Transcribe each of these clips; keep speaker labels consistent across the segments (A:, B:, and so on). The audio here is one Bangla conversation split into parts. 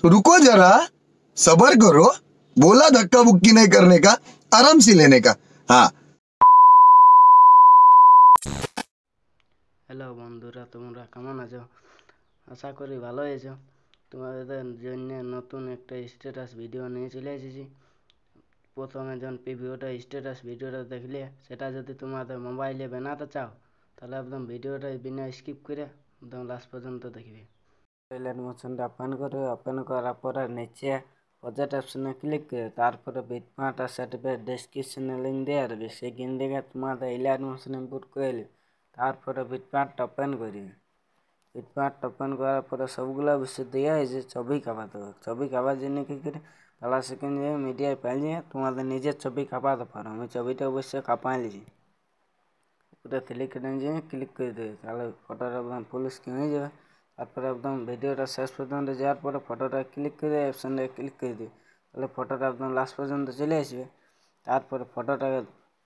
A: रुको जरा, सबर करो। बोला धक्का बुक्की नहीं करने का, आराम से लेने का। हाँ।
B: হ্যালো বন্ধুরা, তোমরা কেমন আছো? আশা করি ভালো আছো। তোমাদের জন্য নতুন একটা স্ট্যাটাস ভিডিও নিয়ে চলে এসেছি। প্রথমে যখন স্ট্যাটাস ভিডিওটা দেখলে, সেটা যদি তোমাদের মোবাইলে বানাতে চাও, তাহলে একদম ভিডিওটা বিনা স্কিপ করে একদম লাস্ট পর্যন্ত দেখবে। টয়লেট মোশনটা ওপেন করার পরে নিচে প্রজেক্ট অপশনে ক্লিক করে তারপরে বিটমার্ট আর সার্টিফিকেট ডেসক্রিপশনে লিঙ্ক দেওয়া হবে, সেখান থেকে তোমাদের ইলাইট মোশন ইনপুট করে তারপরে বিটমার্ট ওপেন করবে। বিটমার্ট ওপেন করার পরে সবগুলো বিষয় দেওয়া হয়েছে, ছবি কাপাতে হবে। ছবি কাপার জন্য কী করে, তাহলে সেখানে যেয়ে মিডিয়ায় পাইলে তোমাদের নিজের ছবি কাপাতে পারো। আমি ছবিটা অবশ্যই কাপাই নিয়েছি। ওটা ক্লিক করে দেবে, তাহলে ফটোটা একদম ফুল স্ক্রিন হয়ে যাবে। তারপরে একদম ভিডিওটা শেষ পর্যন্ত যাওয়ার পরে ফটোটা ক্লিক করে অপশানটা ক্লিক করে দিবে, তাহলে ফটোটা একদম লাস্ট পর্যন্ত চলে আসবে। তারপরে ফটোটাকে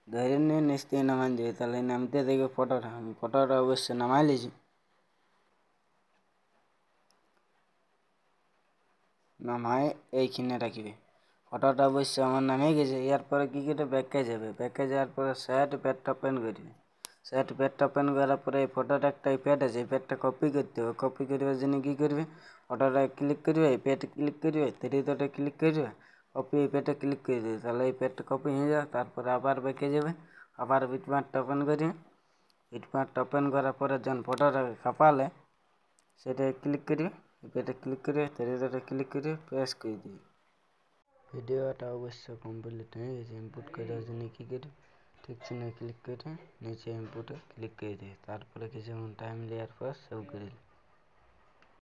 B: ধরে নিয়ে নিচ থেকে নামাই দেবে, তাহলে নামতে দেখবে ফটোটা। আমি ফটোটা অবশ্যই নামাই নিয়েছি। নামায় এইখানে রাখবে। ফটোটা অবশ্যই আমার নামে গেছে। এরপরে কী করে ব্যাকে যাবে, ব্যাকে যাওয়ার পরে সেট প্যাড ওপেন করবে। সেট প্যাড ওপেন করার পরে এই ফটোটা একটা প্যাড আছে, এই প্যাডটা কপি করতে হবে। কপি করবার জন্য কী করবে, ফটোটা ক্লিক করবে, এই প্যাডে ক্লিক করবে, থ্রি ডটে ক্লিক করবে, কপি এই প্যাডে ক্লিক করে দেবে, তাহলে এই প্যাডটা কপি হয়ে যাবে। তারপরে আবার ব্যাকে যাবে, আবার বিটমার্টটা ওপেন করবে। বিটমার্টটা ওপেন করার পরে যখন ফটোটাকে কাপালে সেটা ক্লিক করবে, প্যাডে ক্লিক করে থ্রি ডটে ক্লিক করে প্রেস করে দিবে। ভিডিওটা অবশ্য কমপ্লিট হয়ে গেছে। ইনপুট করার জন্য কী করে, ঠিক চিহ্নে ক্লিক করে নিচে ইনপুটে ক্লিক করে দিই। তারপরে কিছুক্ষণ টাইম দেওয়ার পর সেভ করে দিই।